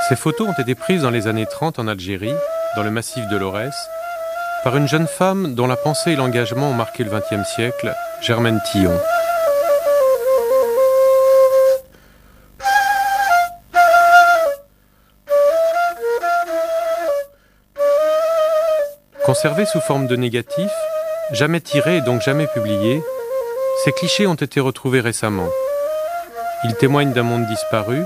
Ces photos ont été prises dans les années 30 en Algérie, dans le massif de l'Aurès, par une jeune femme dont la pensée et l'engagement ont marqué le XXe siècle, Germaine Tillon. Conservés sous forme de négatifs, jamais tirés et donc jamais publiés, ces clichés ont été retrouvés récemment. Ils témoignent d'un monde disparu,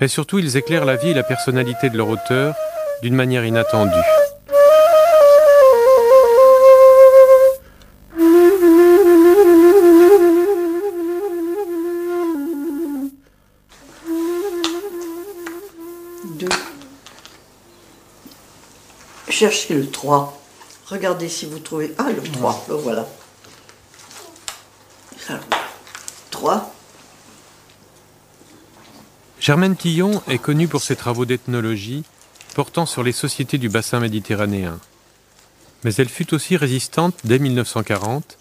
mais surtout ils éclairent la vie et la personnalité de leur auteur d'une manière inattendue. Cherchez le 3. Regardez si vous trouvez... Ah, le 3, le voilà. Alors, 3. Germaine Tillon est connue pour ses travaux d'ethnologie portant sur les sociétés du bassin méditerranéen. Mais elle fut aussi résistante dès 1940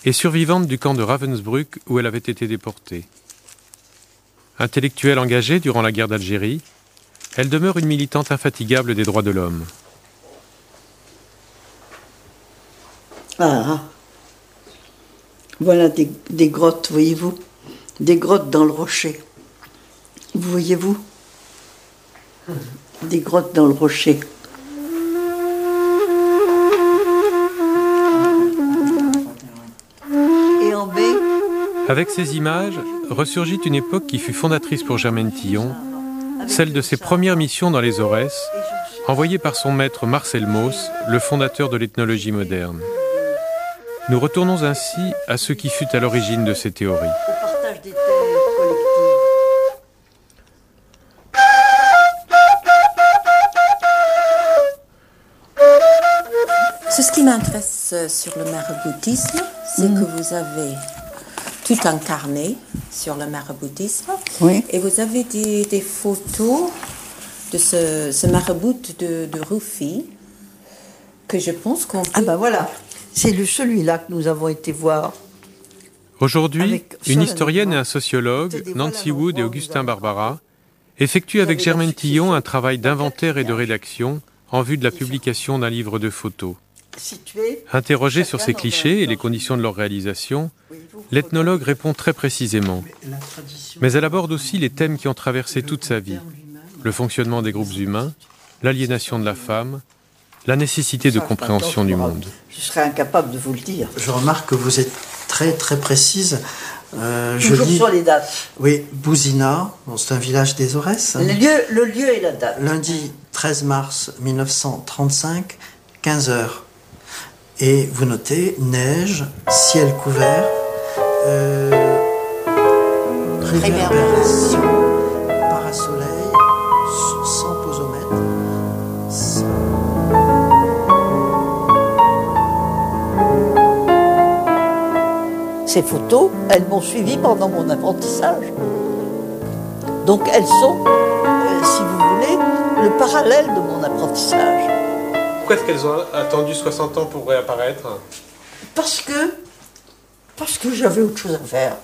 et survivante du camp de Ravensbrück où elle avait été déportée. Intellectuelle engagée durant la guerre d'Algérie, elle demeure une militante infatigable des droits de l'homme. Ah, voilà des grottes, voyez-vous? Des grottes dans le rocher. Vous voyez-vous? Des grottes dans le rocher. Et en baie. Avec ces images, ressurgit une époque qui fut fondatrice pour Germaine Tillon, celle de ses premières missions dans les Aurès, envoyée par son maître Marcel Mauss, le fondateur de l'ethnologie moderne. Nous retournons ainsi à ce qui fut à l'origine de ces théories. Au partage des terres collectives. Ce qui m'intéresse sur le maraboutisme, c'est que vous avez tout un carnet sur le maraboutisme. Oui. Et vous avez des photos de ce marabout de Rouffy, que je pense qu'on peut... Ah ben voilà. C'est celui-là que nous avons été voir. Aujourd'hui, une historienne et un sociologue, Nancy Wood et Augustin Barbara, effectuent avec Germaine Tillon un travail d'inventaire et de rédaction en vue de la publication d'un livre de photos. Interrogée sur ces clichés et les conditions de leur réalisation, l'ethnologue répond très précisément. Mais elle aborde aussi les thèmes qui ont traversé toute sa vie. Le fonctionnement des groupes humains, l'aliénation de la femme, la nécessité de compréhension du monde. Je serais incapable de vous le dire. Je remarque que vous êtes très très précise. Toujours sur les dates. Oui, Bouzina, bon, c'est un village des Aurès. Le lieu et la date. Lundi 13 mars 1935, 15h. Et vous notez neige, ciel couvert, réverbération, parasoleil, sans posomètre. Ces photos, elles m'ont suivi pendant mon apprentissage. Donc elles sont, si vous voulez, le parallèle de mon apprentissage. Pourquoi est-ce qu'elles ont attendu 60 ans pour réapparaître? Parce que j'avais autre chose à faire.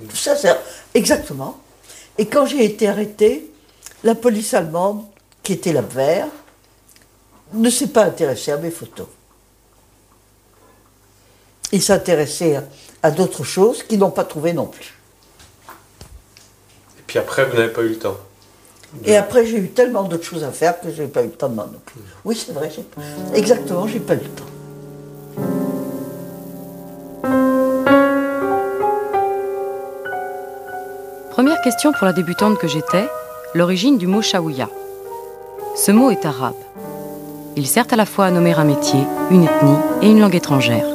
Tout ça, c'est exactement. Et quand j'ai été arrêtée, la police allemande, qui était l'Abwehr, ne s'est pas intéressée à mes photos. Ils s'intéressaient à d'autres choses qu'ils n'ont pas trouvées non plus. Et puis après, vous n'avez pas eu le temps. Et après, j'ai eu tellement d'autres choses à faire que je n'ai pas eu le temps de m'en occuper. Oui, c'est vrai, exactement, j'ai pas eu le temps. Première question pour la débutante que j'étais, l'origine du mot Chaouia. Ce mot est arabe. Il sert à la fois à nommer un métier, une ethnie et une langue étrangère.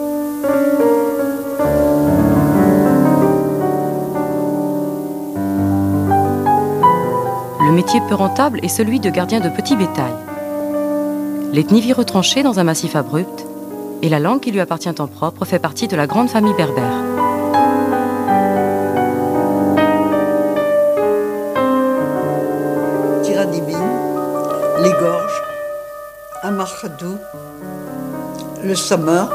Le métier peu rentable est celui de gardien de petit bétail. L'ethnie vit retranchée dans un massif abrupt et la langue qui lui appartient en propre fait partie de la grande famille berbère. Tiradibine, les gorges, Amarchadou, le Samar,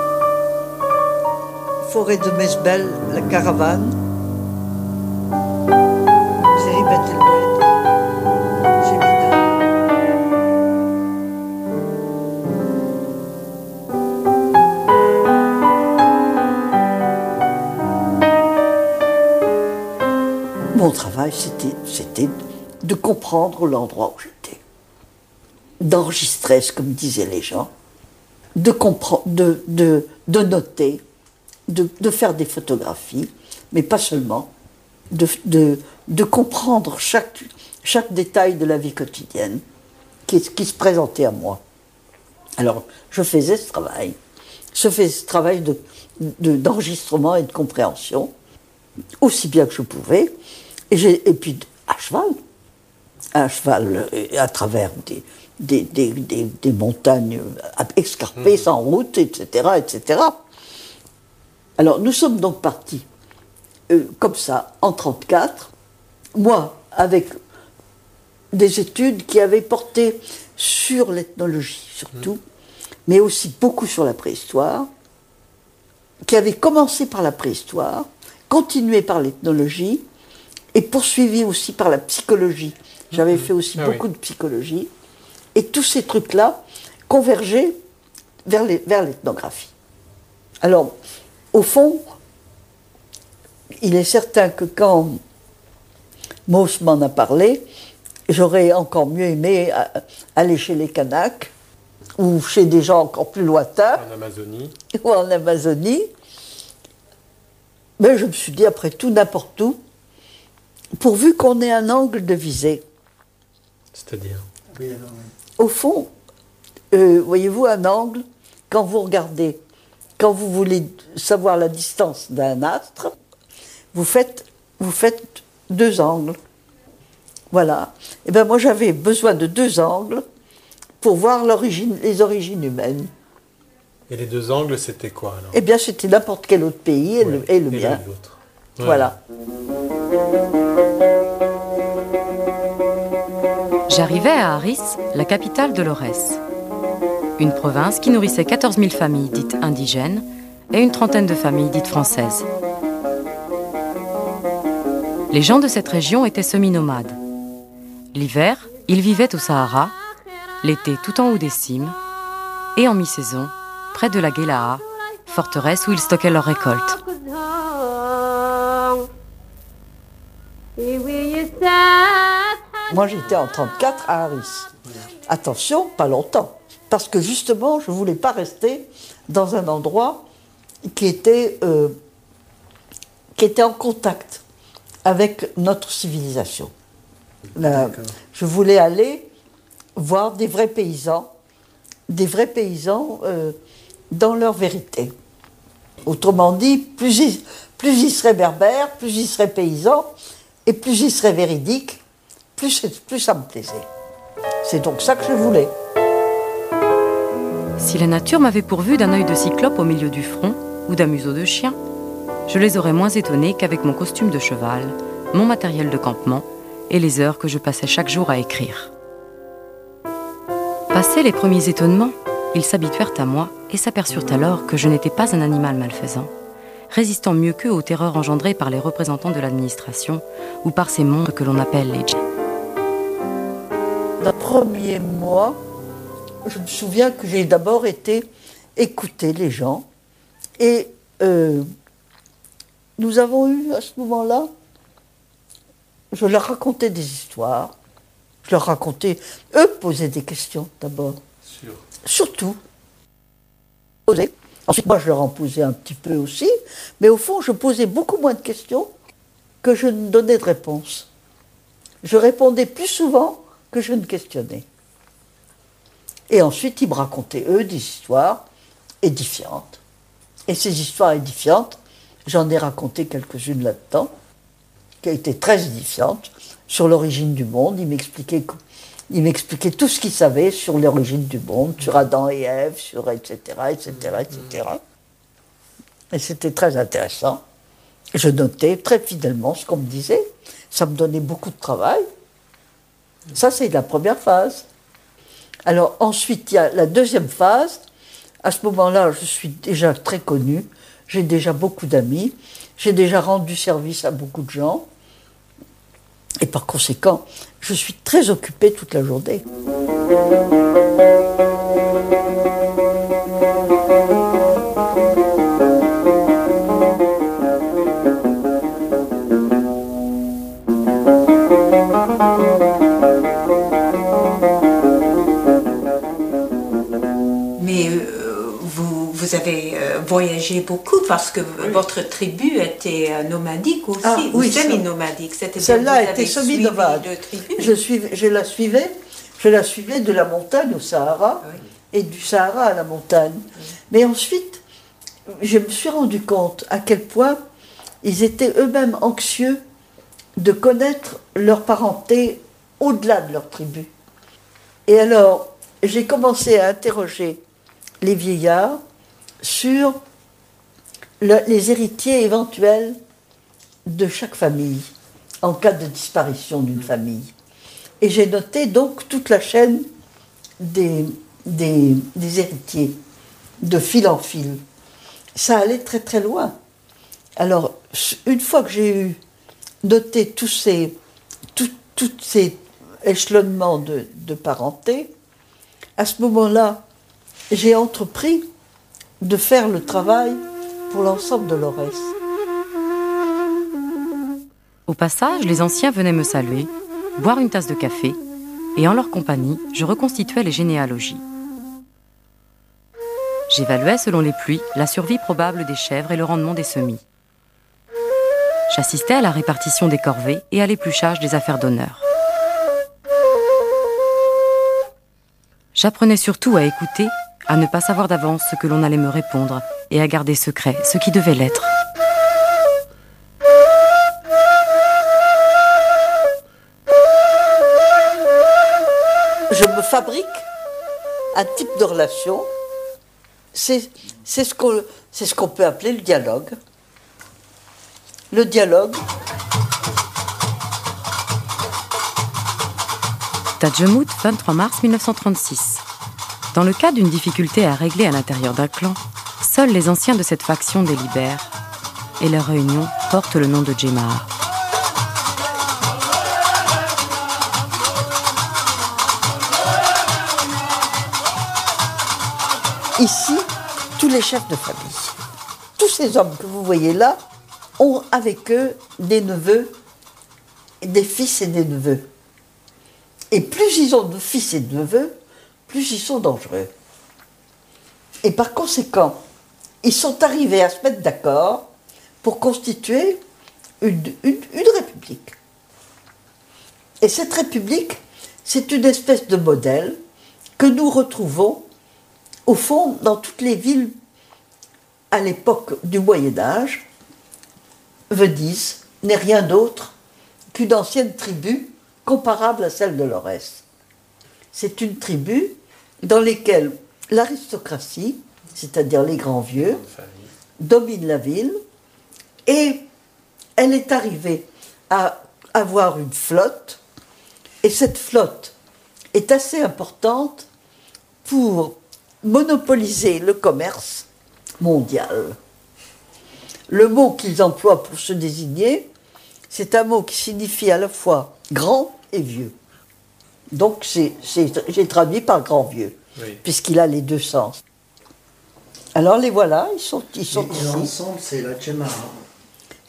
forêt de Mesbel, la caravane. série Bête et le Bête. J'ai mis Mon travail, c'était de comprendre l'endroit où j'étais, d'enregistrer ce que me disaient les gens, de noter, de faire des photographies, mais pas seulement, de comprendre chaque détail de la vie quotidienne qui se présentait à moi. Alors, je faisais ce travail d'enregistrement et de compréhension, aussi bien que je pouvais, et puis à cheval, à travers des montagnes escarpées, sans route, etc., etc. Alors, nous sommes donc partis, comme ça, en 1934, moi, avec des études qui avaient porté sur l'ethnologie, surtout, mais aussi beaucoup sur la préhistoire, qui avaient commencé par la préhistoire, continué par l'ethnologie, et poursuivi aussi par la psychologie. J'avais fait aussi beaucoup de psychologie. Et tous ces trucs-là convergeaient vers l'ethnographie. Alors, au fond, il est certain que quand Mauss m'en a parlé, j'aurais encore mieux aimé aller chez les Kanaks, ou chez des gens encore plus lointains. En Amazonie. Ou en Amazonie. Mais je me suis dit, après tout, n'importe où, pourvu qu'on ait un angle de visée. C'est-à-dire Au fond, voyez-vous, un angle, quand vous regardez, quand vous voulez savoir la distance d'un astre, vous faites 2 angles. Voilà. Et bien moi, j'avais besoin de 2 angles pour voir les origines humaines. Et les 2 angles, c'était quoi alors? Eh bien, c'était n'importe quel autre pays et le mien. Ouais. Voilà. J'arrivais à Aris, la capitale de l'Aurès. Une province qui nourrissait 14 000 familles dites indigènes et une trentaine de familles dites françaises. Les gens de cette région étaient semi-nomades. L'hiver, ils vivaient au Sahara, l'été tout en haut des cimes, et en mi-saison, près de la Guélaha, forteresse où ils stockaient leurs récoltes. Moi, j'étais en 1934 à Aris. Attention, pas longtemps. Parce que justement, je ne voulais pas rester dans un endroit qui était en contact avec notre civilisation. Je voulais aller voir des vrais paysans dans leur vérité. Autrement dit, plus ils seraient berbères, plus ils seraient paysans, et plus ils seraient véridiques, plus ça me plaisait. C'est donc ça que je voulais. Si la nature m'avait pourvu d'un œil de cyclope au milieu du front ou d'un museau de chien, je les aurais moins étonnés qu'avec mon costume de cheval, mon matériel de campement et les heures que je passais chaque jour à écrire. Passés les premiers étonnements, ils s'habituèrent à moi et s'aperçurent alors que je n'étais pas un animal malfaisant, résistant mieux qu'eux aux terreurs engendrées par les représentants de l'administration ou par ces monstres que l'on appelle les djinns. Dans le premier mois, je me souviens que j'ai d'abord été écouter les gens et nous avons eu à ce moment-là, je leur racontais des histoires, eux posaient des questions d'abord, surtout. Ensuite, moi, je leur en posais un petit peu aussi, mais au fond, je posais beaucoup moins de questions que je ne donnais de réponses. Je répondais plus souvent que je ne questionnais. Et ensuite, ils me racontaient, eux, des histoires édifiantes. Et ces histoires édifiantes, j'en ai raconté quelques-unes là-dedans, qui étaient très édifiantes, sur l'origine du monde. Ils m'expliquaient tout ce qu'ils savaient sur l'origine du monde, sur Adam et Ève, sur etc., etc., etc. Et c'était très intéressant. Je notais très fidèlement ce qu'on me disait. Ça me donnait beaucoup de travail. Ça, c'est la première phase. Alors ensuite, il y a la deuxième phase. À ce moment-là, je suis déjà très connue. J'ai déjà beaucoup d'amis. J'ai déjà rendu service à beaucoup de gens. Et par conséquent, je suis très occupée toute la journée. Mais vous avez voyagé beaucoup parce que votre tribu était nomadique aussi, ou semi-nomadique. Celle-là a été semi-nomade. Je la suivais de la montagne au Sahara et du Sahara à la montagne. Mais ensuite, je me suis rendu compte à quel point ils étaient eux-mêmes anxieux de connaître leur parenté au-delà de leur tribu. Et alors, j'ai commencé à interroger les vieillards sur les héritiers éventuels de chaque famille, en cas de disparition d'une famille. Et j'ai noté donc toute la chaîne des héritiers, de fil en fil. Ça allait très très loin. Alors, une fois que j'ai noté tous ces échelonnements de parenté, à ce moment-là, j'ai entrepris de faire le travail pour l'ensemble de l'Aurès. Au passage, les anciens venaient me saluer, boire une tasse de café, et en leur compagnie, je reconstituais les généalogies. J'évaluais selon les pluies la survie probable des chèvres et le rendement des semis. J'assistais à la répartition des corvées et à l'épluchage des affaires d'honneur. J'apprenais surtout à écouter, à ne pas savoir d'avance ce que l'on allait me répondre et à garder secret ce qui devait l'être. Je me fabrique un type de relation, c'est ce qu'on peut appeler le dialogue. Le dialogue. Tadjemmout, 23 mars 1936. Dans le cas d'une difficulté à régler à l'intérieur d'un clan, seuls les anciens de cette faction délibèrent, et leur réunion porte le nom de Djemma'a. Ici, tous les chefs de famille, tous ces hommes que vous voyez là, ont avec eux des neveux, des fils et des neveux. Et plus ils ont de fils et de neveux, plus ils sont dangereux. Et par conséquent, ils sont arrivés à se mettre d'accord pour constituer une république. Et cette république, c'est une espèce de modèle que nous retrouvons, au fond, dans toutes les villes à l'époque du Moyen-Âge. Venise n'est rien d'autre qu'une ancienne tribu comparable à celle de l'Aurès. C'est une tribu dans laquelle l'aristocratie, c'est-à-dire les grands vieux, domine la ville, et elle est arrivée à avoir une flotte, et cette flotte est assez importante pour monopoliser le commerce mondial. Le mot qu'ils emploient pour se désigner, c'est un mot qui signifie à la fois grand et vieux. Donc j'ai traduit par grand vieux, puisqu'il a les deux sens. Alors les voilà, ils sont ici. Et l'ensemble, c'est la Djemma'a.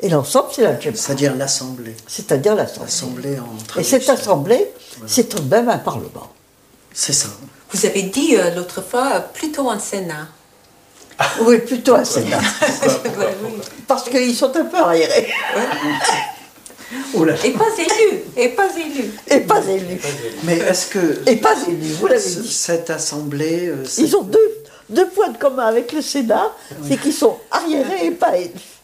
Et l'ensemble, c'est la Djemma'a. C'est-à-dire l'Assemblée. C'est-à-dire l'Assemblée. L'Assemblée en traduction. Et cette Assemblée, c'est tout de même un Parlement. C'est ça. Vous avez dit l'autre fois plutôt un Sénat. Oui, plutôt un Sénat. Parce qu'ils sont un peu arriérés. Et pas élus. Et pas élus. Et pas élus. Mais est-ce que... Et pas élus, vous l'avez dit. Cette Assemblée... Ils ont deux points de commun avec le Sénat, c'est qu'ils sont arriérés et pas élus.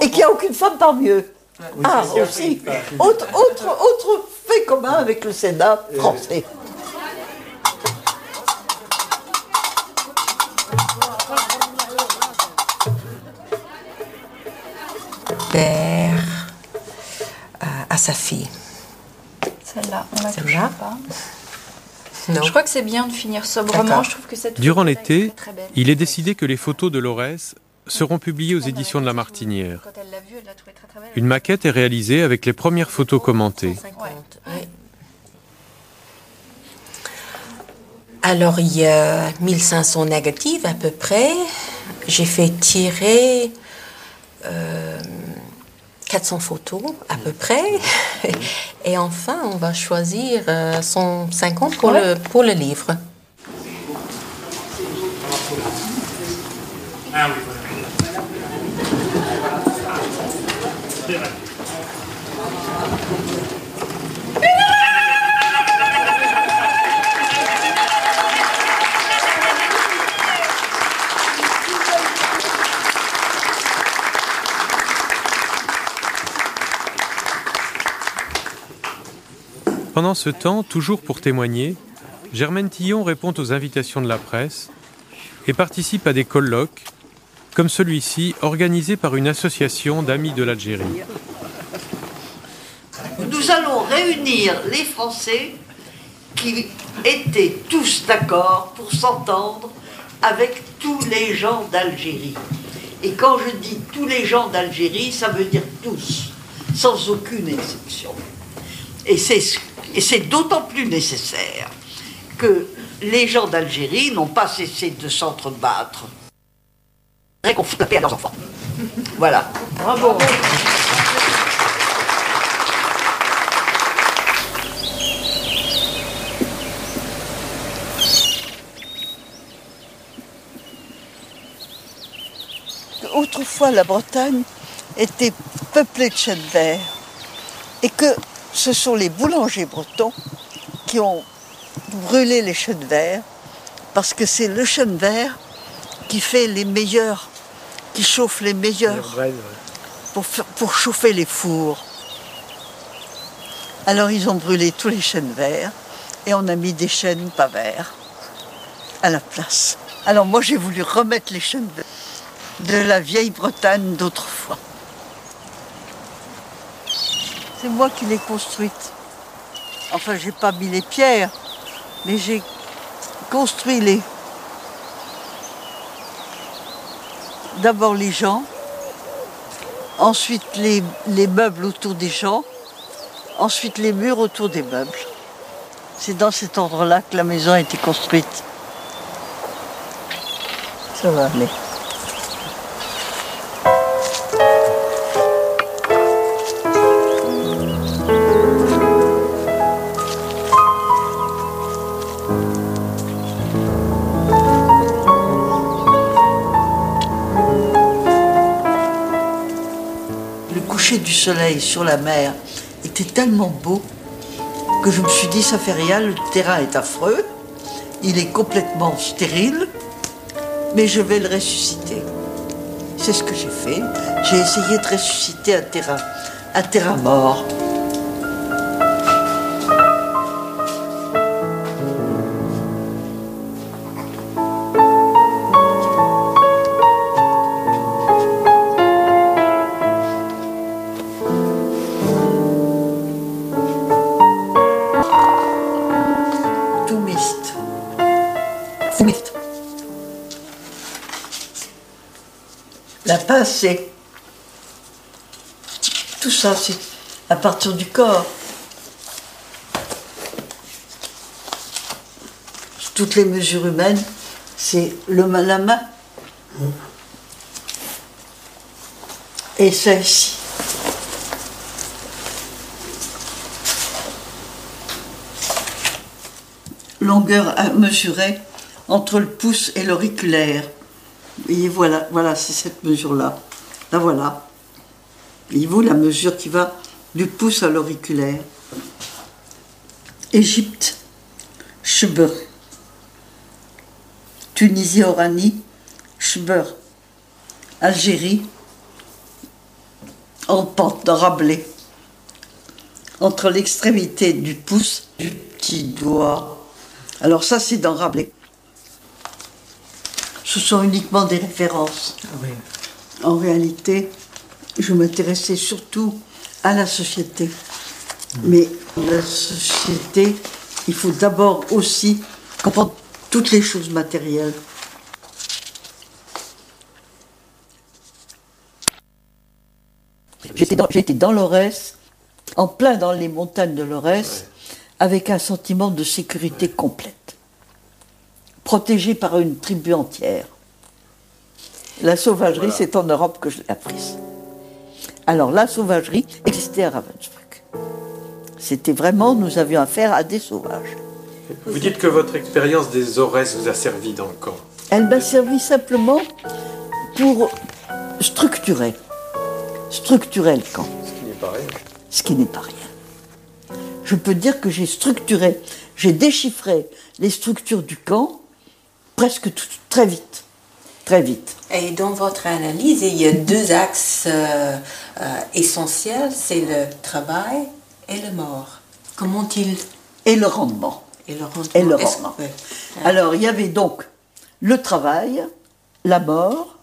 Et qu'il n'y a aucune femme parmi eux. Oui, aussi. Autre fait commun avec le Sénat français. Père à sa fille. Celle-là, on la touche pas. Non. Je crois que c'est bien de finir sobrement. Je trouve que cette Durant photo l'été, est très belle. il est décidé que les photos de l'Aurès seront publiées aux éditions de La Martinière. Quand elle l'avait vue, elle l'a trouvé très très belle. Une maquette est réalisée avec les premières photos commentées. 150, oui. Alors, il y a 1500 négatives à peu près. J'ai fait tirer 400 photos à peu près. Et enfin, on va choisir 150 pour le livre. Ah oui, voilà. Pendant ce temps, toujours pour témoigner, Germaine Tillon répond aux invitations de la presse et participe à des colloques, comme celui-ci, organisé par une association d'amis de l'Algérie. Nous allons réunir les Français qui étaient tous d'accord pour s'entendre avec tous les gens d'Algérie. Et quand je dis tous les gens d'Algérie, ça veut dire tous, sans aucune exception. Et c'est d'autant plus nécessaire que les gens d'Algérie n'ont pas cessé de s'entrebattre. Qu'on fout la paix à leurs enfants. Voilà. Bravo. Autrefois, la Bretagne était peuplée de chênes verts et que ce sont les boulangers bretons qui ont brûlé les chênes verts parce que c'est le chêne vert qui fait les meilleurs, qui chauffe les meilleurs pour chauffer les fours. Alors ils ont brûlé tous les chênes verts et on a mis des chênes pas verts à la place. Alors moi j'ai voulu remettre les chênes verts de la vieille Bretagne d'autrefois. C'est moi qui l'ai construite. Enfin, j'ai pas mis les pierres, mais j'ai construit d'abord les gens, ensuite les meubles autour des gens, ensuite les murs autour des meubles. C'est dans cet ordre-là que la maison a été construite. Ça va aller. Du soleil sur la mer était tellement beau que je me suis dit ça fait rien, le terrain est affreux, il est complètement stérile, mais je vais le ressusciter. C'est ce que j'ai fait. J'ai essayé de ressusciter un terrain mort. La pincée. Tout ça, c'est à partir du corps. Toutes les mesures humaines, c'est la main. Et ça ici. Longueur à mesurer entre le pouce et l'auriculaire. Et voilà, c'est cette mesure-là. Là, voilà. Voyez-vous la mesure qui va du pouce à l'auriculaire. Égypte, Chebeur. Tunisie, Oranie, Chebeur. Algérie, en pente, dans Rabelais. Entre l'extrémité du pouce et du petit doigt. Alors ça, c'est dans Rabelais. Ce sont uniquement des références. Ah oui. En réalité, je m'intéressais surtout à la société. Mais la société, il faut d'abord aussi comprendre toutes les choses matérielles. J'étais dans l'Aurès, en plein dans les montagnes de l'Aurès, avec un sentiment de sécurité complète, protégé par une tribu entière. La sauvagerie, c'est en Europe que je l'ai apprise. Alors la sauvagerie existait à Ravensbrück. C'était vraiment, nous avions affaire à des sauvages. Vous dites que votre expérience des Aurès vous a servi dans le camp. Elle m'a servi simplement pour structurer le camp. Ce qui n'est pas rien. Ce qui n'est pas rien. Je peux dire que j'ai déchiffré les structures du camp presque très vite. Très vite. Et dans votre analyse, il y a deux axes essentiels, c'est le travail et la mort. Comment il... Et le rendement. Et le rendement. Et le rendement. Oui. Alors, il y avait donc le travail, la mort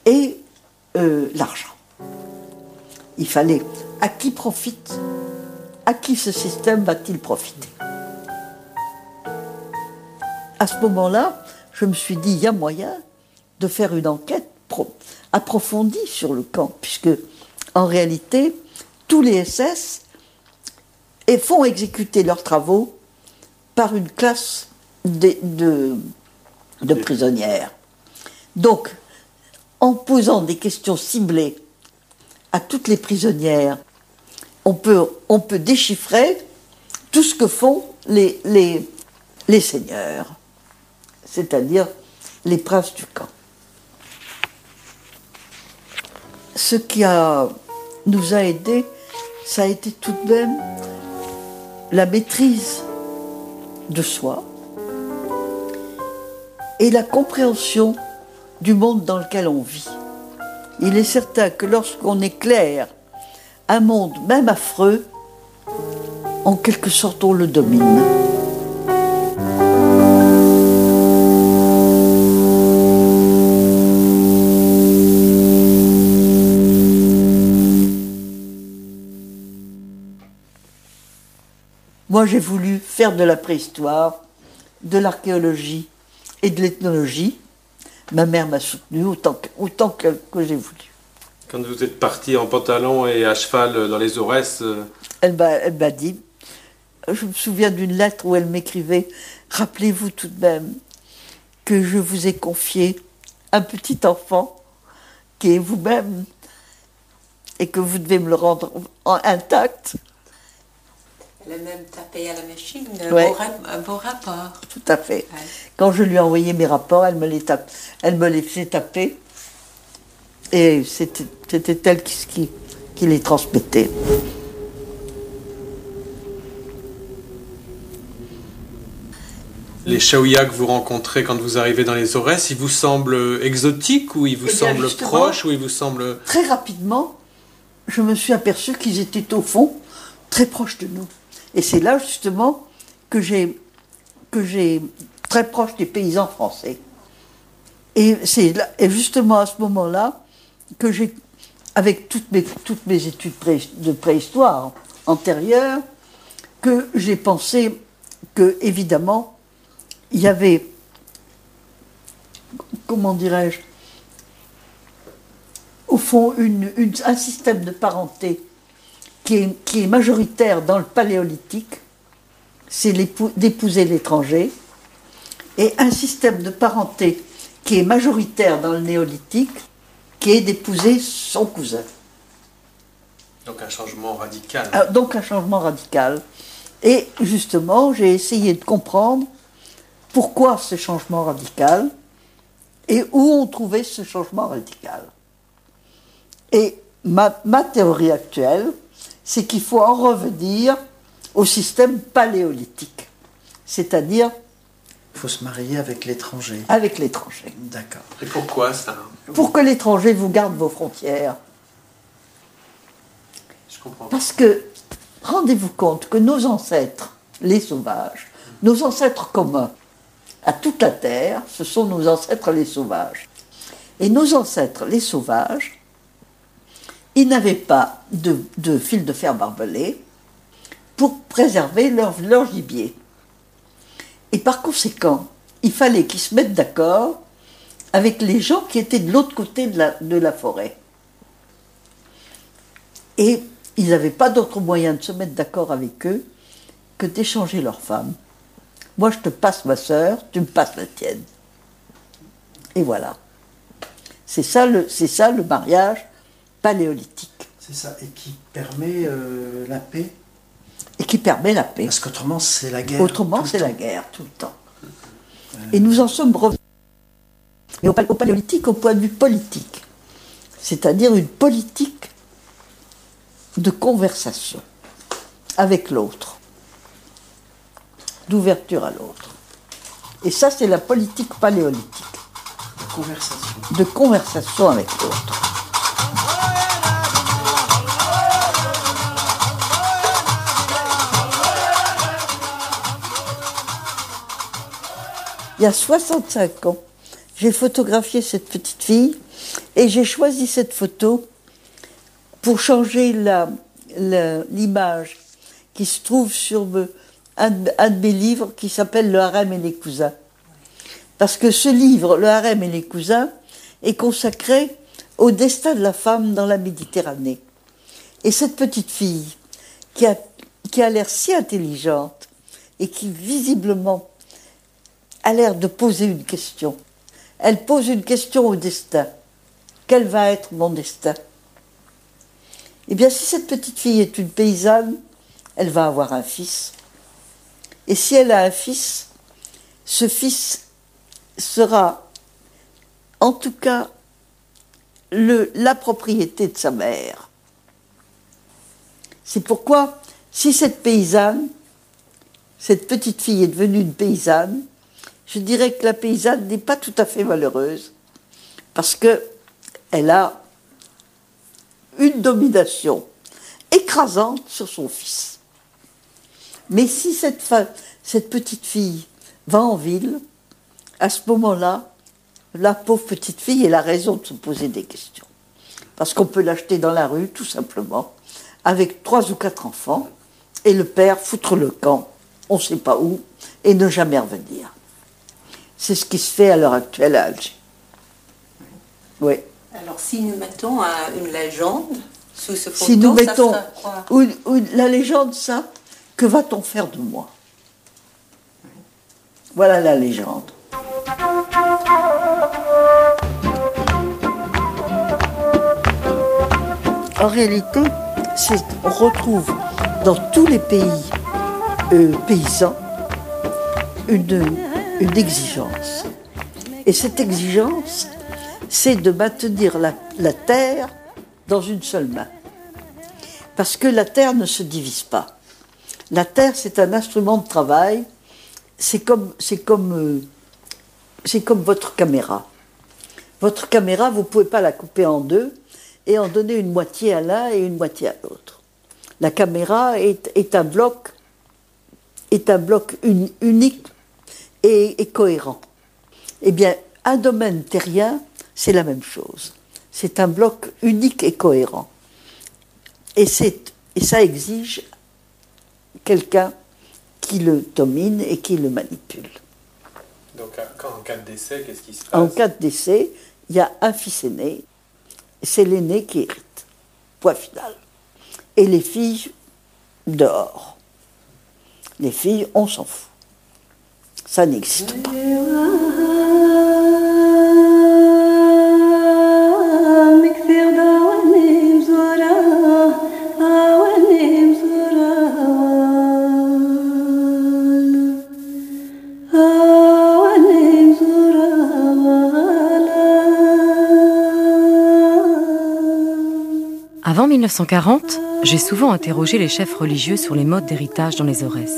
et l'argent. Il fallait à qui profite, à qui ce système va-t-il profiter. À ce moment-là, je me suis dit, il y a moyen de faire une enquête approfondie sur le camp, puisque en réalité, tous les SS font exécuter leurs travaux par une classe de prisonnières. Donc, en posant des questions ciblées à toutes les prisonnières, on peut déchiffrer tout ce que font les seigneurs, c'est-à-dire les princes du camp. Ce qui nous a aidés, ça a été tout de même la maîtrise de soi et la compréhension du monde dans lequel on vit. Il est certain que lorsqu'on éclaire un monde, même affreux, en quelque sorte on le domine. Moi, j'ai voulu faire de la préhistoire, de l'archéologie et de l'ethnologie. Ma mère m'a soutenue autant que j'ai voulu. Quand vous êtes parti en pantalon et à cheval dans les Aurès... Elle m'a dit, je me souviens d'une lettre où elle m'écrivait « Rappelez-vous tout de même que je vous ai confié un petit enfant qui est vous-même et que vous devez me le rendre intact. » Elle a même tapé à la machine vos rapports. Tout à fait. Ouais. Quand je lui ai envoyé mes rapports, elle me les faisait taper. Et c'était elle qui les transmettait. Les Chaouia que vous rencontrez quand vous arrivez dans les Aurès, ils vous semblent exotiques ou ils vous semblent proches ou ils vous semblent... Très rapidement, je me suis aperçue qu'ils étaient au fond très proches de nous. Et c'est là justement que j'ai très proche des paysans français. Et c'est justement à ce moment-là que j'ai, avec toutes mes études de préhistoire antérieures, que j'ai pensé que, évidemment, il y avait, comment dirais-je, au fond, un système de parenté qui est majoritaire dans le paléolithique, c'est d'épouser l'étranger, et un système de parenté qui est majoritaire dans le néolithique, qui est d'épouser son cousin. Donc un changement radical. Donc un changement radical. Et justement, j'ai essayé de comprendre pourquoi ce changement radical et où on trouvait ce changement radical. Et ma théorie actuelle, c'est qu'il faut en revenir au système paléolithique. C'est-à-dire... Il faut se marier avec l'étranger. Avec l'étranger. D'accord. Et pourquoi ça? Pour que l'étranger vous garde vos frontières. Je comprends. Parce que, rendez-vous compte que nos ancêtres, les sauvages, nos ancêtres communs à toute la Terre, ce sont nos ancêtres les sauvages. Et nos ancêtres les sauvages, ils n'avaient pas de fil de fer barbelé pour préserver leur gibier. Et par conséquent, il fallait qu'ils se mettent d'accord avec les gens qui étaient de l'autre côté de la forêt. Et ils n'avaient pas d'autre moyen de se mettre d'accord avec eux que d'échanger leurs femmes. Moi, je te passe ma sœur, tu me passes la tienne. Et voilà. C'est ça le mariage paléolithique. C'est ça, et qui permet la paix. Et qui permet la paix. Parce qu'autrement, c'est la guerre. Autrement, c'est la guerre, tout le temps. Et nous en sommes revenus au paléolithique au point de vue politique. C'est-à-dire une politique de conversation avec l'autre, d'ouverture à l'autre. Et ça, c'est la politique paléolithique. De conversation avec l'autre. Il y a 65 ans, j'ai photographié cette petite fille et j'ai choisi cette photo pour changer l'image qui se trouve sur un de mes livres qui s'appelle Le harem et les cousins. Parce que ce livre, Le harem et les cousins, est consacré au destin de la femme dans la Méditerranée. Et cette petite fille, qui a l'air si intelligente et qui visiblement a l'air de poser une question. Elle pose une question au destin. Quel va être mon destin? Eh bien, si cette petite fille est une paysanne, elle va avoir un fils. Et si elle a un fils, ce fils sera, en tout cas, la propriété de sa mère. C'est pourquoi, si cette paysanne, cette petite fille est devenue une paysanne, je dirais que la paysanne n'est pas tout à fait malheureuse, parce qu'elle a une domination écrasante sur son fils. Mais si cette petite fille va en ville, à ce moment-là, la pauvre petite fille, elle a raison de se poser des questions. Parce qu'on peut l'acheter dans la rue, tout simplement, avec 3 ou 4 enfants, et le père foutre le camp, on ne sait pas où, et ne jamais revenir. C'est ce qui se fait à l'heure actuelle à Alger. Oui. Alors, si nous mettons une légende sous ce photo, si nous mettons ça sera quoi? La légende, ça, que va-t-on faire de moi? Voilà la légende. En réalité, on retrouve dans tous les pays paysans une exigence. Et cette exigence, c'est de maintenir la terre dans une seule main. Parce que la terre ne se divise pas. La terre, c'est un instrument de travail. C'est comme votre caméra. Votre caméra, vous ne pouvez pas la couper en deux et en donner une moitié à l'un et une moitié à l'autre. La caméra est un bloc unique et cohérent. Eh bien, un domaine terrien, c'est la même chose. C'est un bloc unique et cohérent. Et ça exige quelqu'un qui le domine et qui le manipule. Donc, en cas de décès, qu'est-ce qui se passe? En cas de décès, il y a un fils aîné, c'est l'aîné qui hérite. Point final. Et les filles, dehors. Les filles, on s'en fout. Ça n'existe pas. Avant 1940, j'ai souvent interrogé les chefs religieux sur les modes d'héritage dans les Aurès.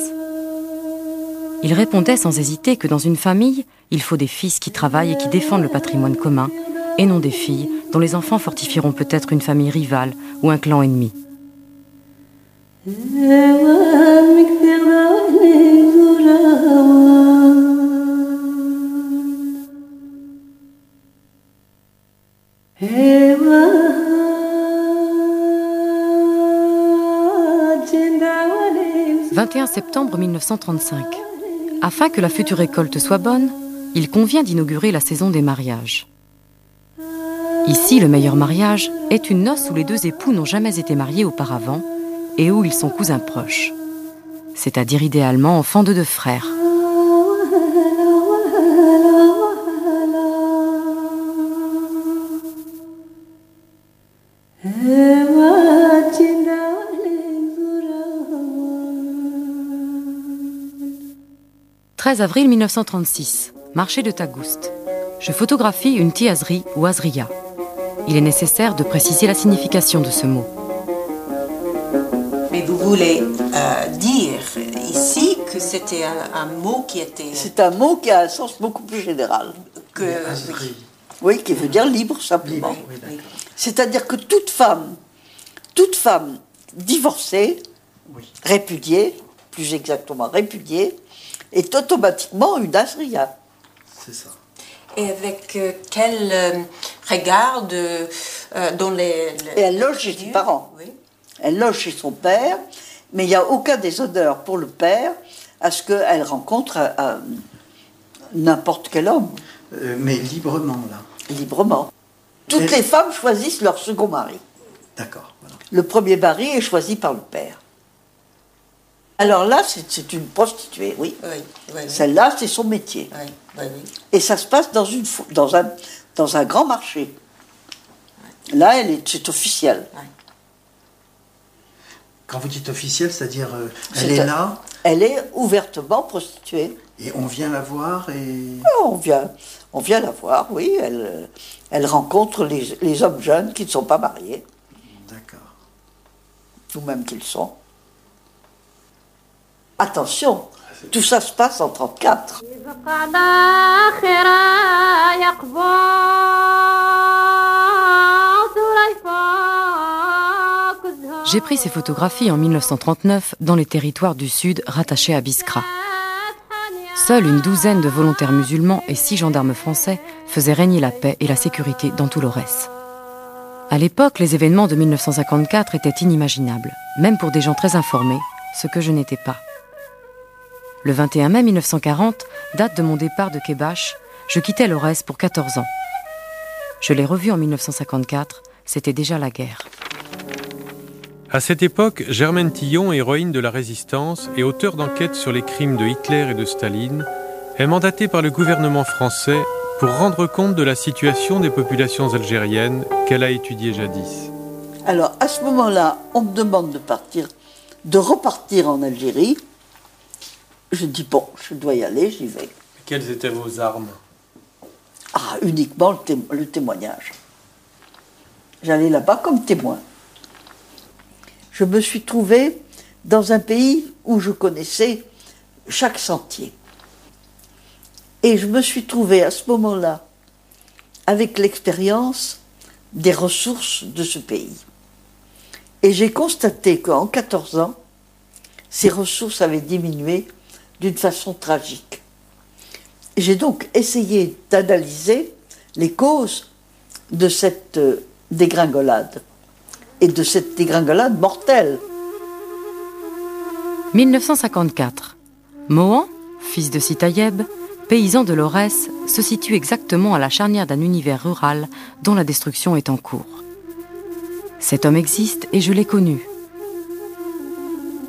Ils répondaient sans hésiter que dans une famille, il faut des fils qui travaillent et qui défendent le patrimoine commun, et non des filles dont les enfants fortifieront peut-être une famille rivale ou un clan ennemi. « 21 septembre 1935. Afin que la future récolte soit bonne, il convient d'inaugurer la saison des mariages. Ici, le meilleur mariage, est une noce où les deux époux n'ont jamais été mariés auparavant et où ils sont cousins proches, c'est-à-dire idéalement enfants de deux frères. « 13 avril 1936, marché de Tagoust. Je photographie une tiazerie ou azria. Il est nécessaire de préciser la signification de ce mot. » Mais vous voulez dire ici que c'était un mot qui était... C'est un mot qui a un sens beaucoup plus général. Oui, qui veut dire libre, simplement. Libre, oui, c'est-à-dire que toute femme divorcée, répudiée, plus exactement répudiée, est automatiquement une azria. C'est ça. Et avec quel regard dans les... Et elle loge chez ses parents. Oui. Elle loge chez son père, mais il n'y a aucun déshonneur pour le père à ce qu'elle rencontre n'importe quel homme. Mais librement, là. Librement. Toutes les femmes choisissent leur second mari. D'accord. Voilà. Le premier mari est choisi par le père. Alors là, c'est une prostituée, oui. Oui. Celle-là, c'est son métier. Oui. Et ça se passe dans un grand marché. Là, c'est officiel. Oui. Quand vous dites officiel, c'est-à-dire elle est là. Elle est ouvertement prostituée. Et on vient la voir et... On vient la voir, oui. Elle rencontre les hommes jeunes qui ne sont pas mariés. D'accord. Ou même qu'ils sont. Attention, tout ça se passe en 1934. J'ai pris ces photographies en 1939 dans les territoires du Sud rattachés à Biskra. Seule une douzaine de volontaires musulmans et 6 gendarmes français faisaient régner la paix et la sécurité dans tout l'Aurès. À l'époque, les événements de 1954 étaient inimaginables, même pour des gens très informés, ce que je n'étais pas. Le 21 mai 1940, date de mon départ de Kebash, je quittais l'Aurès pour 14 ans. Je l'ai revu en 1954, c'était déjà la guerre. À cette époque, Germaine Tillon, héroïne de la résistance et auteure d'enquêtes sur les crimes de Hitler et de Staline, est mandatée par le gouvernement français pour rendre compte de la situation des populations algériennes qu'elle a étudiées jadis. Alors, à ce moment-là, on me demande de repartir en Algérie. Je dis, bon, je dois y aller, j'y vais. Quelles étaient vos armes ? Uniquement le témoignage. J'allais là-bas comme témoin. Je me suis trouvée dans un pays où je connaissais chaque sentier. Et je me suis trouvée à ce moment-là avec l'expérience des ressources de ce pays. Et j'ai constaté qu'en 14 ans, ces ressources avaient diminué d'une façon tragique. J'ai donc essayé d'analyser les causes de cette dégringolade, et de cette dégringolade mortelle. 1954. Mohan, fils de Sitayeb, paysan de l'Aurès, se situe exactement à la charnière d'un univers rural dont la destruction est en cours. Cet homme existe et je l'ai connu.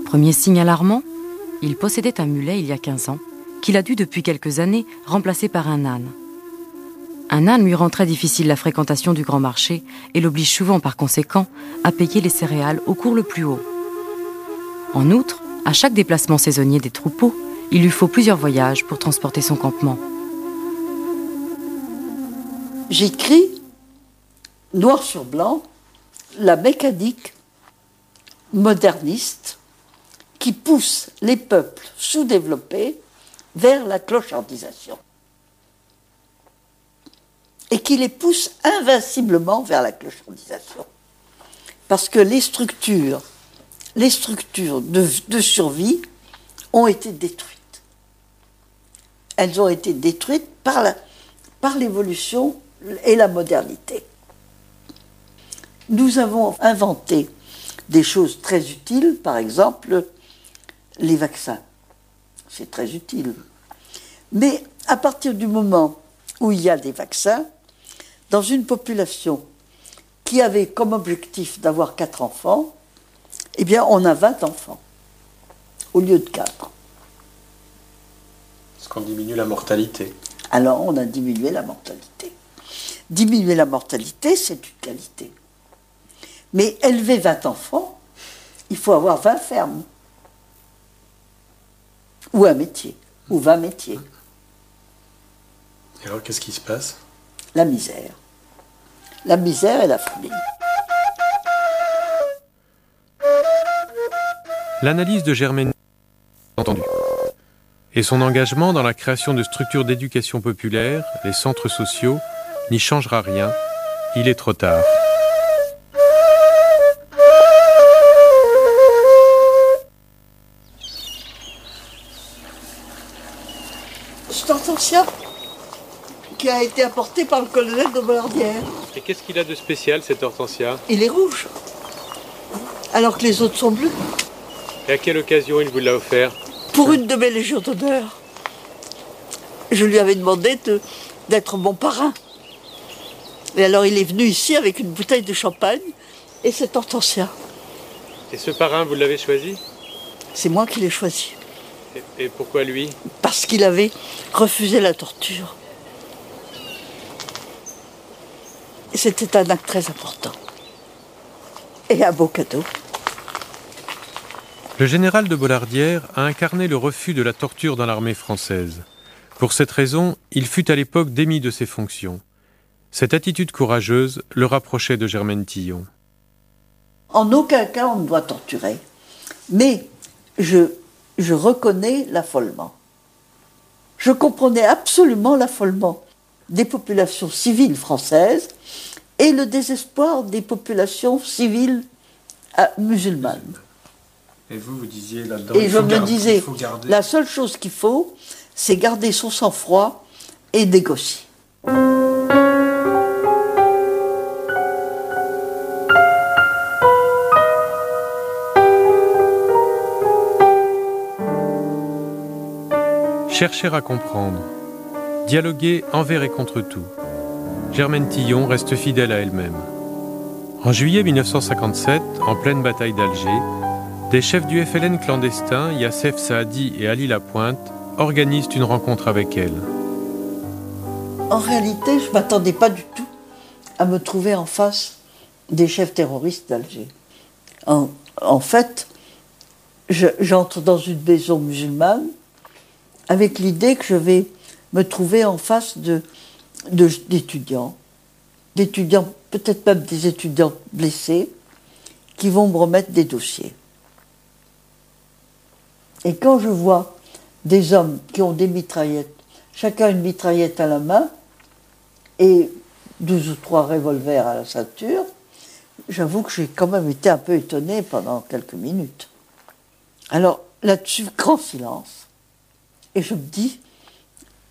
Premier signe alarmant, il possédait un mulet il y a 15 ans, qu'il a dû depuis quelques années remplacer par un âne. Un âne lui rend très difficile la fréquentation du grand marché et l'oblige souvent par conséquent à payer les céréales au cours le plus haut. En outre, à chaque déplacement saisonnier des troupeaux, il lui faut plusieurs voyages pour transporter son campement. J'écris, noir sur blanc, la mécanique moderniste qui pousse les peuples sous-développés vers la clochardisation. Et qui les pousse invinciblement vers la clochardisation. Parce que les structures de survie ont été détruites. Elles ont été détruites par l'évolution et la modernité. Nous avons inventé des choses très utiles, par exemple les vaccins. C'est très utile. Mais à partir du moment où il y a des vaccins, dans une population qui avait comme objectif d'avoir 4 enfants, eh bien, on a 20 enfants, au lieu de 4. Parce qu'on diminue la mortalité. Alors, on a diminué la mortalité. Diminuer la mortalité, c'est une qualité. Mais élever 20 enfants, il faut avoir 20 fermes. Ou un métier, ou 20 métiers. Et alors, qu'est-ce qui se passe? La misère. La misère et la famine. L'analyse de Germaine entendu et son engagement dans la création de structures d'éducation populaire, les centres sociaux, n'y changera rien. Il est trop tard. C'est Hortensia qui a été apporté par le colonel de Bollardière. Et qu'est-ce qu'il a de spécial, cet Hortensia? Il est rouge, alors que les autres sont bleus. Et à quelle occasion il vous l'a offert? Pour une de mes légions d'honneur. Je lui avais demandé d'être mon parrain. Et alors il est venu ici avec une bouteille de champagne et cet Hortensia. Et ce parrain, vous l'avez choisi? C'est moi qui l'ai choisi. Et pourquoi lui? Parce qu'il avait refusé la torture. Et c'était un acte très important. Et un beau cadeau. Le général de Bollardière a incarné le refus de la torture dans l'armée française. Pour cette raison, il fut à l'époque démis de ses fonctions. Cette attitude courageuse le rapprochait de Germaine Tillon. En aucun cas on ne doit torturer. Mais je reconnais l'affolement. Je comprenais absolument l'affolement des populations civiles françaises et le désespoir des populations civiles musulmanes. Et vous disiez là-dedans... Et je me disais, la seule chose qu'il faut, c'est garder son sang-froid et négocier. Chercher à comprendre, dialoguer envers et contre tout. Germaine Tillon reste fidèle à elle-même. En juillet 1957, en pleine bataille d'Alger, des chefs du FLN clandestin, Yassef Saadi et Ali Lapointe, organisent une rencontre avec elle. En réalité, je ne m'attendais pas du tout à me trouver en face des chefs terroristes d'Alger. En fait, j'entre dans une maison musulmane avec l'idée que je vais me trouver en face d'étudiants, peut-être même des étudiants blessés, qui vont me remettre des dossiers. Et quand je vois des hommes qui ont des mitraillettes, chacun une mitraillette à la main, et 2 ou 3 revolvers à la ceinture, j'avoue que j'ai quand même été un peu étonnée pendant quelques minutes. Alors là-dessus, grand silence. Et je me dis,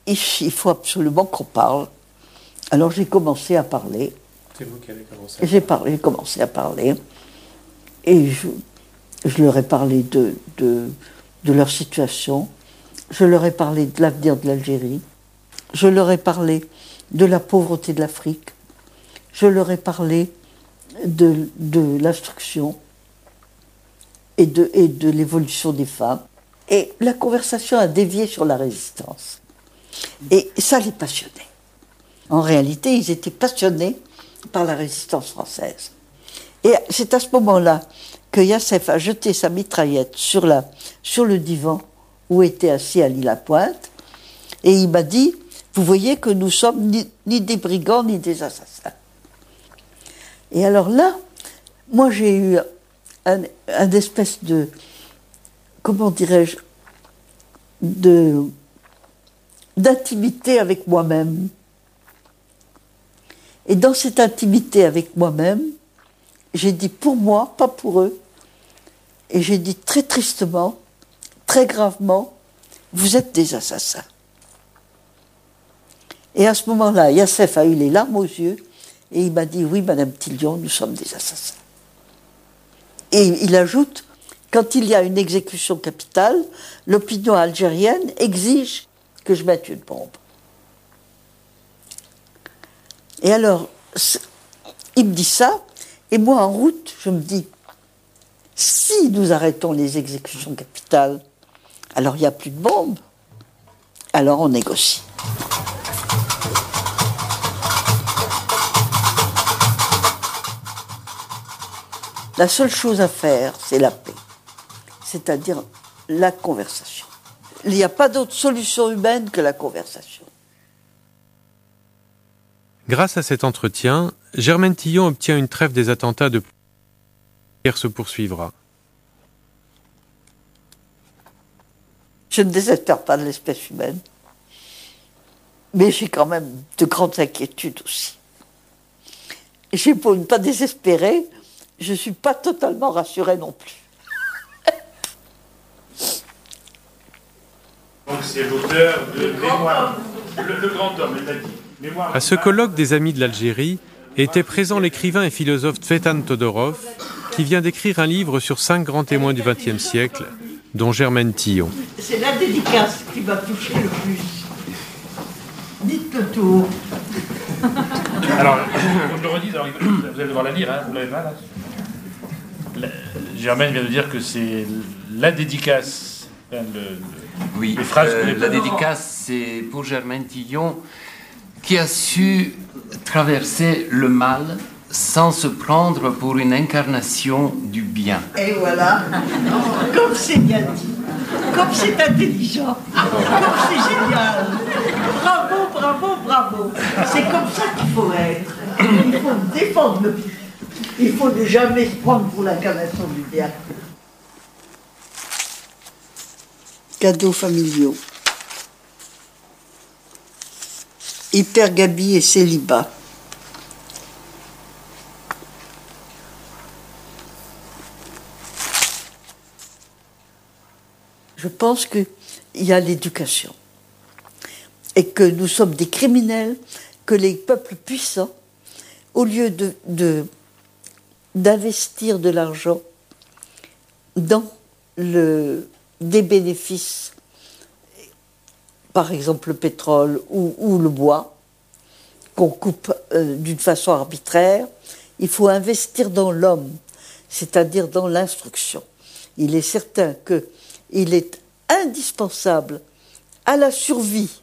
il faut absolument qu'on parle. Alors j'ai commencé à parler. C'est vous qui avez commencé. J'ai commencé à parler. Et je leur ai parlé de leur situation. Je leur ai parlé de l'avenir de l'Algérie. Je leur ai parlé de la pauvreté de l'Afrique. Je leur ai parlé de l'instruction et de l'évolution des femmes. Et la conversation a dévié sur la résistance. Et ça les passionnait. En réalité, ils étaient passionnés par la résistance française. Et c'est à ce moment-là que Yassef a jeté sa mitraillette sur le divan où était assis Ali Lapointe, et il m'a dit, vous voyez que nous sommes ni des brigands ni des assassins. Et alors là, moi j'ai eu un espèce de, comment dirais-je, d'intimité avec moi-même. Et dans cette intimité avec moi-même, j'ai dit pour moi, pas pour eux, et j'ai dit très tristement, très gravement, vous êtes des assassins. Et à ce moment-là, Yassef a eu les larmes aux yeux, et il m'a dit, oui, Madame Tillon, nous sommes des assassins. Et il ajoute, quand il y a une exécution capitale, l'opinion algérienne exige que je mette une bombe. Et alors, il me dit ça, Et moi, en route, je me dis, si nous arrêtons les exécutions capitales, alors il n'y a plus de bombes. Alors on négocie. La seule chose à faire, c'est la paix, c'est-à-dire la conversation. Il n'y a pas d'autre solution humaine que la conversation. Grâce à cet entretien, Germaine Tillon obtient une trêve des attentats de... La guerre se poursuivra. Je ne désespère pas de l'espèce humaine, mais j'ai quand même de grandes inquiétudes aussi. Et j'ai pour ne pas désespérer, je ne suis pas totalement rassurée non plus. Donc c'est l'auteur de Mémoire, le grand homme, il a dit. Mémoire. À ce colloque des Amis de l'Algérie était présent l'écrivain et philosophe Tzvetan Todorov, qui vient d'écrire un livre sur 5 grands témoins du XXe siècle, dont Germaine Tillon. C'est la dédicace qui m'a touché le plus. Dites-le tout. Alors, je le redis, alors, vous allez devoir la lire, hein, vous l'avez pas là. Germaine vient de dire que c'est la dédicace. Enfin, oui, les phrases la dédicace, c'est pour Germaine Tillon, qui a su traverser le mal sans se prendre pour une incarnation du bien. Et voilà, comme c'est bien dit, comme c'est intelligent, comme c'est génial. Bravo, bravo, bravo. C'est comme ça qu'il faut être. Il faut défendre le bien. Il faut ne jamais se prendre pour l'incarnation du bien. Cadeaux familiaux. Hypergabie et célibat. Je pense qu'il y a l'éducation et que nous sommes des criminels, que les peuples puissants, au lieu d'investir de l'argent dans des bénéfices, par exemple le pétrole ou le bois, qu'on coupe d'une façon arbitraire, il faut investir dans l'homme, c'est-à-dire dans l'instruction. Il est certain qu'il est indispensable à la survie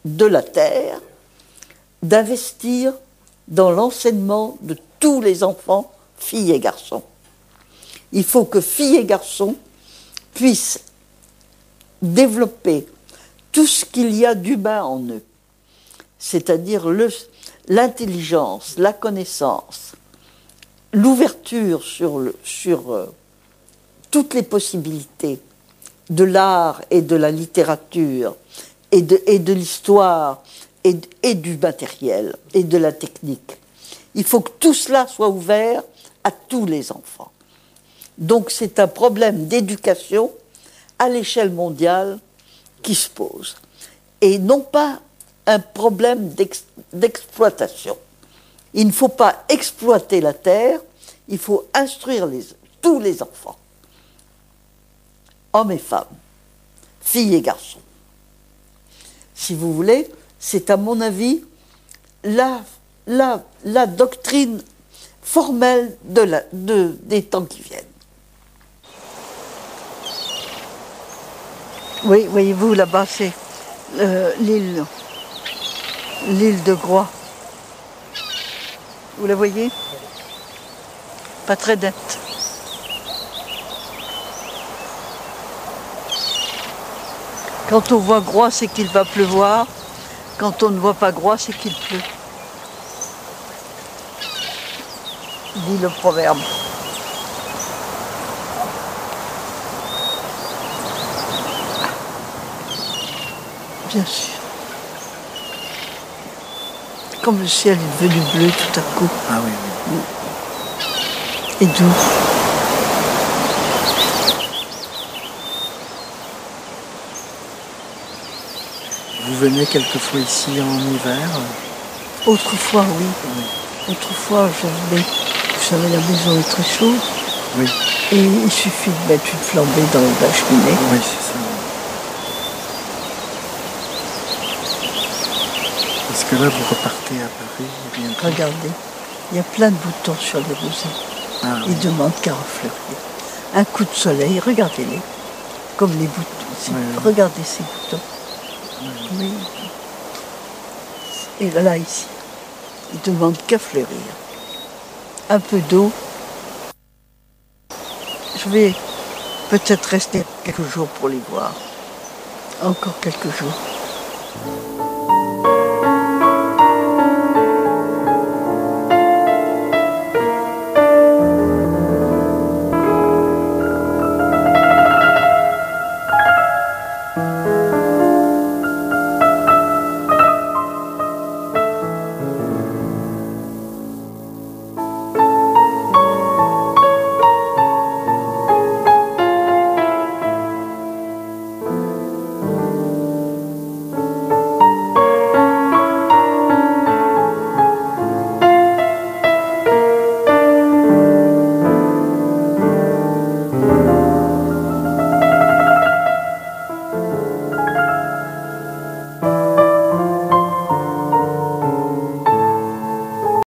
de la Terre d'investir dans l'enseignement de tous les enfants, filles et garçons. Il faut que filles et garçons puissent développer tout ce qu'il y a d'humain en eux, c'est-à-dire l'intelligence, la connaissance, l'ouverture sur toutes les possibilités de l'art et de la littérature et de l'histoire et du matériel et de la technique. Il faut que tout cela soit ouvert à tous les enfants. Donc c'est un problème d'éducation à l'échelle mondiale qui se pose, et non pas un problème d'exploitation. Il ne faut pas exploiter la terre, il faut instruire tous les enfants, hommes et femmes, filles et garçons. Si vous voulez, c'est à mon avis la doctrine formelle des temps qui viennent. Oui, voyez-vous, là-bas, c'est l'île de Groix. Vous la voyez? Pas très nette. Quand on voit Groix, c'est qu'il va pleuvoir. Quand on ne voit pas Groix, c'est qu'il pleut. Dit le proverbe. Bien sûr. Comme le ciel est devenu bleu tout à coup. Ah oui, oui. Et doux. Vous venez quelquefois ici en hiver? Autrefois, oui. Autrefois, je venais. Vous savez, la maison est très chaude. Oui. Et il suffit de mettre une flambée dans la cheminée. Oui, c'est ça. Est-ce que là, vous repartez à Paris bientôt? Regardez. Il y a plein de boutons sur les rosets. Ah, ils demandent qu'à refleurir. Un coup de soleil, regardez-les. Comme les boutons. Regardez ces boutons. Oui. Et là, ici, ils demandent qu'à fleurir. Un peu d'eau. Je vais peut-être rester quelques jours pour les voir. Encore quelques jours.